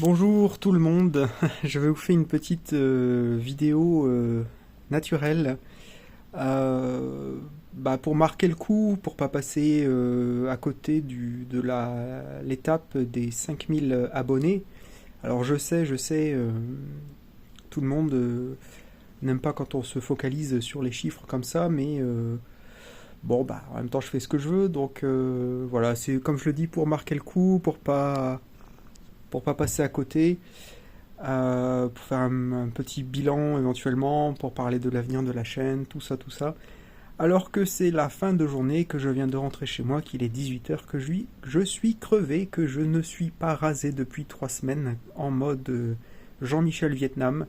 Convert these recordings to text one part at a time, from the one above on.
Bonjour tout le monde, je vais vous faire une petite vidéo naturelle pour marquer le coup, pour pas passer à côté de l'étape des 5000 abonnés. Alors je sais, tout le monde n'aime pas quand on se focalise sur les chiffres comme ça, mais en même temps je fais ce que je veux, donc voilà, c'est comme je le dis pour marquer le coup, pour pas passer à côté. Pour faire un petit bilan éventuellement, pour parler de l'avenir de la chaîne, tout ça, tout ça. Alors que c'est la fin de journée, que je viens de rentrer chez moi, qu'il est 18h, que je suis crevé, que je ne suis pas rasé depuis 3 semaines, en mode Jean-Michel Vietnam.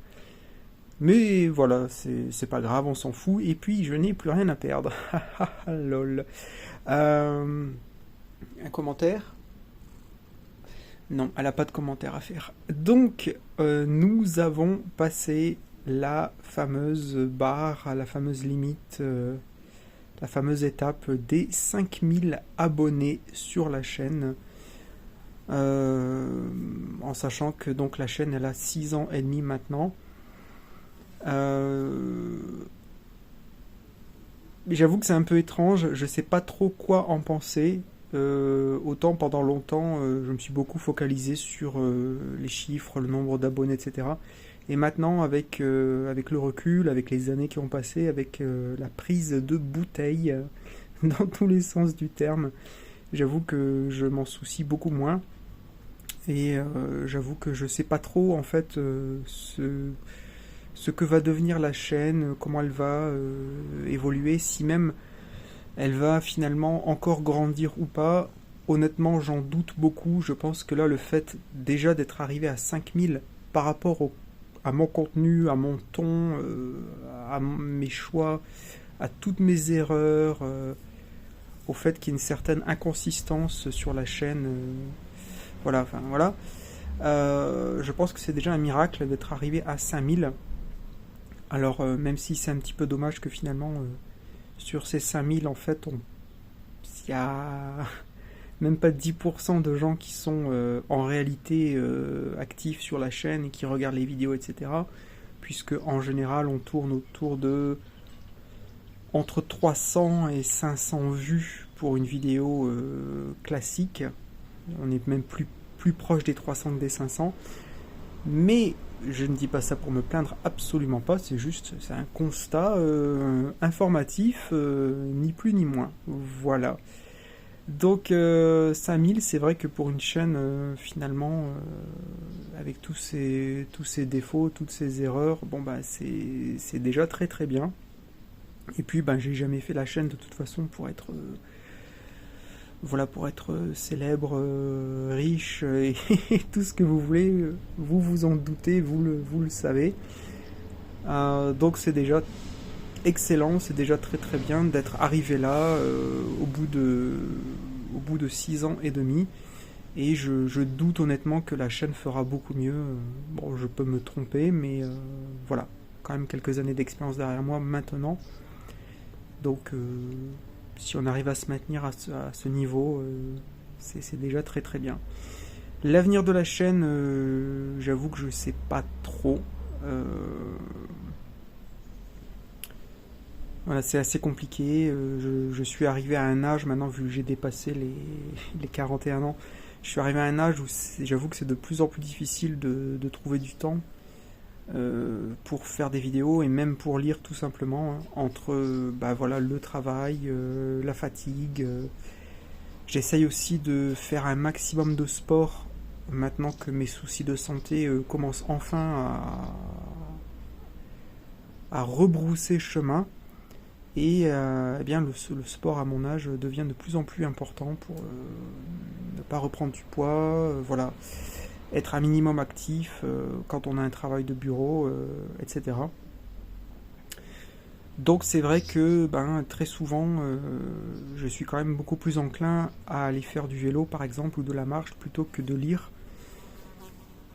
Mais voilà, c'est pas grave, on s'en fout, et puis je n'ai plus rien à perdre. Lol. Un commentaire? Non, elle n'a pas de commentaire à faire. Donc, nous avons passé la fameuse barre, la fameuse limite, la fameuse étape des 5000 abonnés sur la chaîne. En sachant que donc la chaîne elle a 6 ans et demi maintenant. J'avoue que c'est un peu étrange, je sais pas trop quoi en penser. Autant pendant longtemps, je me suis beaucoup focalisé sur les chiffres, le nombre d'abonnés, etc. Et maintenant, avec le recul, avec les années qui ont passé, avec la prise de bouteille dans tous les sens du terme, j'avoue que je m'en soucie beaucoup moins. Et j'avoue que je sais pas trop en fait ce que va devenir la chaîne, comment elle va évoluer, si même elle va finalement encore grandir ou pas. Honnêtement, j'en doute beaucoup. Je pense que là, le fait déjà d'être arrivé à 5000 par rapport à mon contenu, à mon ton, à mes choix, à toutes mes erreurs, au fait qu'il y ait une certaine inconsistance sur la chaîne, voilà. Je pense que c'est déjà un miracle d'être arrivé à 5000. Alors, même si c'est un petit peu dommage que finalement, sur ces 5000, en fait, il y a même pas 10% de gens qui sont en réalité actifs sur la chaîne et qui regardent les vidéos, etc. Puisque en général, on tourne autour de entre 300 et 500 vues pour une vidéo classique. On est même plus proche des 300 que des 500. Mais je ne dis pas ça pour me plaindre, absolument pas, c'est un constat informatif, ni plus ni moins. Voilà. Donc 5000, c'est vrai que pour une chaîne, finalement, avec tous ces défauts, toutes ces erreurs, c'est déjà très très bien. Et puis j'ai jamais fait la chaîne de toute façon pour être pour être célèbre, riche et tout ce que vous voulez, vous vous en doutez, vous le savez. Donc c'est déjà excellent, c'est déjà très très bien d'être arrivé là au bout de 6 ans et demi. Et je doute honnêtement que la chaîne fera beaucoup mieux. Bon, je peux me tromper, mais voilà, quand même quelques années d'expérience derrière moi maintenant. Donc si on arrive à se maintenir à ce niveau, c'est déjà très très bien. L'avenir de la chaîne, j'avoue que je sais pas trop. Voilà, c'est assez compliqué. Je suis arrivé à un âge maintenant, vu que j'ai dépassé les 41 ans, je suis arrivé à un âge où j'avoue que c'est de plus en plus difficile de trouver du temps pour faire des vidéos et même pour lire tout simplement, hein, entre le travail, la fatigue. J'essaye aussi de faire un maximum de sport maintenant que mes soucis de santé commencent enfin à rebrousser chemin. Et eh bien le sport à mon âge devient de plus en plus important pour ne pas reprendre du poids, voilà, être un minimum actif quand on a un travail de bureau, etc. Donc c'est vrai que très souvent je suis quand même beaucoup plus enclin à aller faire du vélo par exemple ou de la marche plutôt que de lire.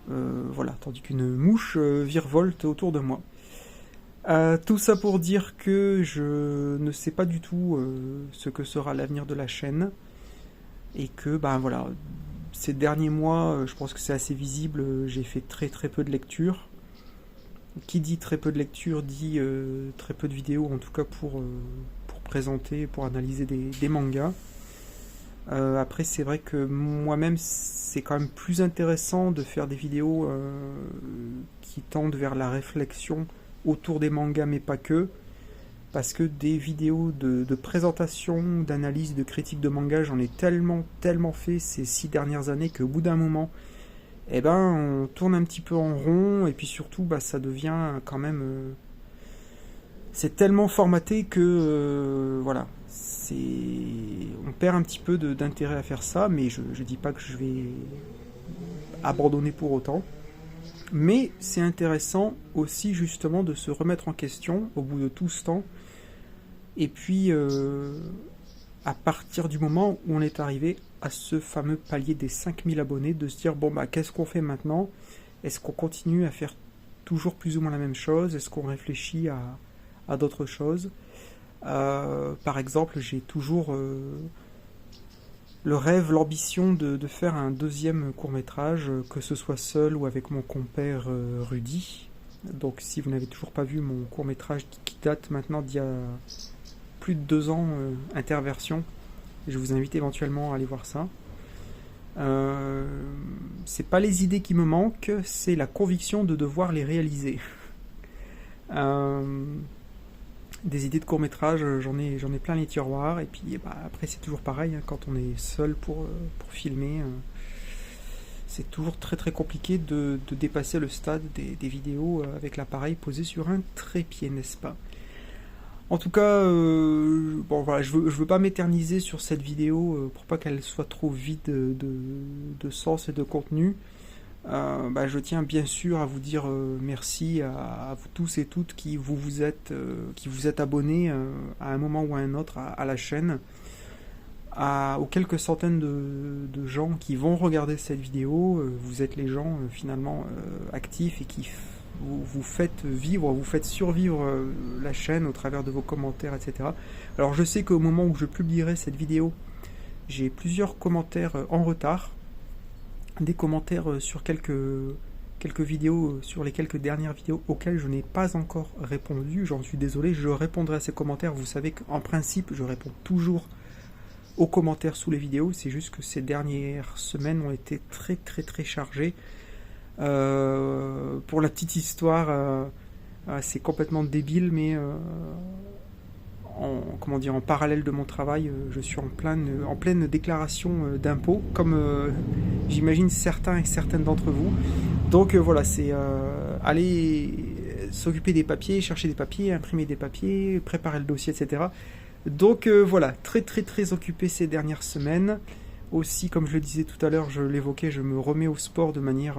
Voilà, tandis qu'une mouche virevolte autour de moi. Tout ça pour dire que je ne sais pas du tout ce que sera l'avenir de la chaîne et que voilà, ces derniers mois, je pense que c'est assez visible, j'ai fait très très peu de lecture. Qui dit très peu de lecture dit très peu de vidéos, en tout cas pour présenter, pour analyser des mangas. Après, c'est vrai que moi-même, c'est quand même plus intéressant de faire des vidéos qui tendent vers la réflexion autour des mangas, mais pas que. Parce que des vidéos de présentation, d'analyse, de critique de manga, j'en ai tellement fait ces 6 dernières années qu'au bout d'un moment, eh ben, on tourne un petit peu en rond, et puis surtout, bah, ça devient quand même... c'est tellement formaté que, voilà, on perd un petit peu d'intérêt à faire ça, mais je dis pas que je vais abandonner pour autant. Mais c'est intéressant aussi justement de se remettre en question au bout de tout ce temps. Et puis, à partir du moment où on est arrivé à ce fameux palier des 5000 abonnés, de se dire, bon, bah, qu'est-ce qu'on fait maintenant? Est-ce qu'on continue à faire toujours plus ou moins la même chose? Est-ce qu'on réfléchit à d'autres choses? Par exemple, j'ai toujours le rêve, l'ambition de faire un deuxième court-métrage, que ce soit seul ou avec mon compère Rudy. Donc si vous n'avez toujours pas vu mon court-métrage qui date maintenant d'il y a plus de 2 ans, Interversion, je vous invite éventuellement à aller voir ça. C'est pas les idées qui me manquent, c'est la conviction de devoir les réaliser. Des idées de court-métrage, j'en ai plein les tiroirs, et puis bah, après c'est toujours pareil, hein, quand on est seul pour filmer, c'est toujours très très compliqué de dépasser le stade des vidéos avec l'appareil posé sur un trépied, n'est-ce pas? En tout cas, bon voilà, je veux pas m'éterniser sur cette vidéo pour pas qu'elle soit trop vide de sens et de contenu. Bah, je tiens bien sûr à vous dire merci à vous tous et toutes qui vous êtes abonnés à un moment ou à un autre à la chaîne, aux quelques centaines de gens qui vont regarder cette vidéo. Vous êtes les gens finalement actifs et qui vous faites vivre, vous faites survivre la chaîne au travers de vos commentaires, etc. Alors je sais qu'au moment où je publierai cette vidéo, j'ai plusieurs commentaires en retard, des commentaires sur quelques vidéos, sur les quelques dernières vidéos auxquelles je n'ai pas encore répondu. J'en suis désolé, je répondrai à ces commentaires. Vous savez qu'en principe, je réponds toujours aux commentaires sous les vidéos. C'est juste que ces dernières semaines ont été très très très chargées. Pour la petite histoire, c'est complètement débile, mais en parallèle de mon travail, je suis en pleine déclaration d'impôts, comme j'imagine certains et certaines d'entre vous. Donc voilà, c'est aller s'occuper des papiers, chercher des papiers, imprimer des papiers, préparer le dossier, etc. Donc voilà, très très très occupé ces dernières semaines. Aussi, comme je le disais tout à l'heure, je l'évoquais, je me remets au sport de manière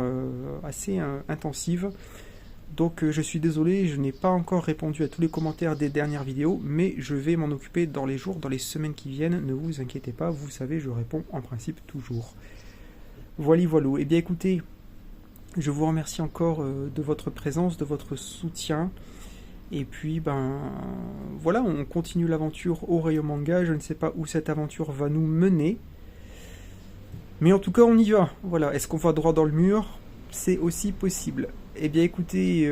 assez intensive. Donc je suis désolé, je n'ai pas encore répondu à tous les commentaires des dernières vidéos, mais je vais m'en occuper dans les jours, dans les semaines qui viennent. Ne vous inquiétez pas, vous savez, je réponds en principe toujours. Voilà. Eh bien écoutez, je vous remercie encore de votre présence, de votre soutien. Et puis, ben voilà, on continue l'aventure au Rayon Manga. Je ne sais pas où cette aventure va nous mener. Mais en tout cas, on y va. Voilà. Est-ce qu'on va droit dans le mur? C'est aussi possible. Eh bien écoutez,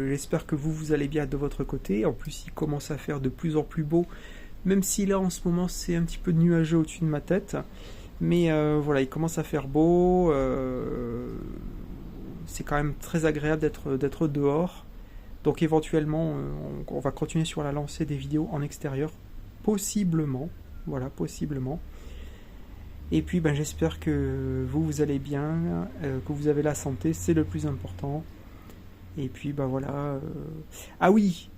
j'espère que vous allez bien de votre côté. En plus, il commence à faire de plus en plus beau. Même si là, en ce moment, c'est un petit peu nuageux au-dessus de ma tête. Mais voilà, il commence à faire beau. C'est quand même très agréable d'être dehors. Donc éventuellement, on va continuer sur la lancée des vidéos en extérieur. Possiblement. Voilà, possiblement. Et puis ben, j'espère que vous allez bien, que vous avez la santé, c'est le plus important. Et puis ben voilà. Ah oui,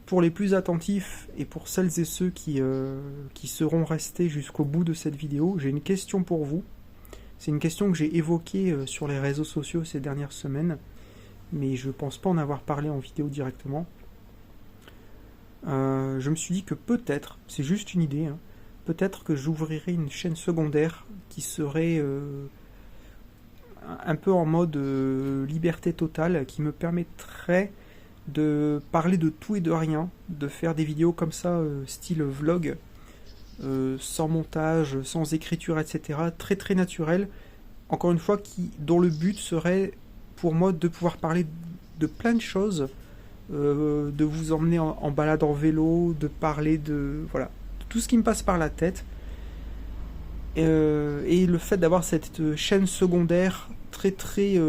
pour les plus attentifs et pour celles et ceux qui seront restés jusqu'au bout de cette vidéo, j'ai une question pour vous. C'est une question que j'ai évoquée sur les réseaux sociaux ces dernières semaines, mais je pense pas en avoir parlé en vidéo directement. Je me suis dit que peut-être, c'est juste une idée, hein, peut-être que j'ouvrirai une chaîne secondaire qui serait un peu en mode liberté totale, qui me permettrait de parler de tout et de rien, de faire des vidéos comme ça, style vlog, sans montage, sans écriture, etc. Très très naturel. Encore une fois, dont le but serait pour moi de pouvoir parler de plein de choses, de vous emmener en balade en vélo, de parler de voilà, de tout ce qui me passe par la tête. Et le fait d'avoir cette chaîne secondaire très très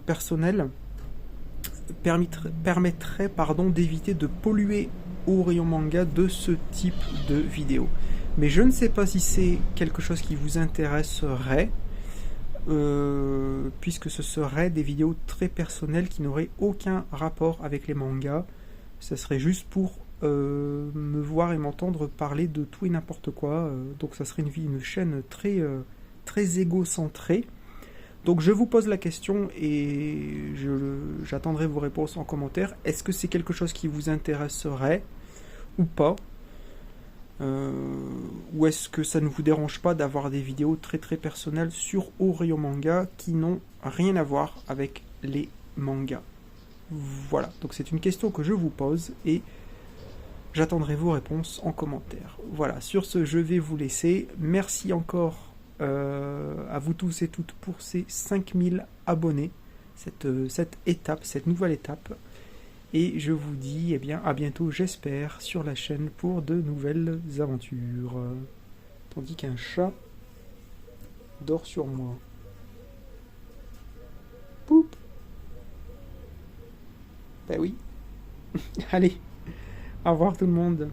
personnelle permettrait d'éviter de polluer au rayon manga de ce type de vidéo. Mais je ne sais pas si c'est quelque chose qui vous intéresserait, puisque ce seraient des vidéos très personnelles qui n'auraient aucun rapport avec les mangas. Ça serait juste pour me voir et m'entendre parler de tout et n'importe quoi. Donc ça serait une chaîne très, très égocentrée. Donc je vous pose la question et j'attendrai vos réponses en commentaire. Est-ce que c'est quelque chose qui vous intéresserait ou pas, ou est-ce que ça ne vous dérange pas d'avoir des vidéos très très personnelles sur Rayon Manga qui n'ont rien à voir avec les mangas? Voilà, donc c'est une question que je vous pose et j'attendrai vos réponses en commentaire. Voilà, sur ce, je vais vous laisser. Merci encore à vous tous et toutes pour ces 5000 abonnés, cette nouvelle étape. Et je vous dis eh bien, à bientôt, j'espère, sur la chaîne pour de nouvelles aventures. Tandis qu'un chat dort sur moi. Poup! Ben oui. Allez, au revoir tout le monde.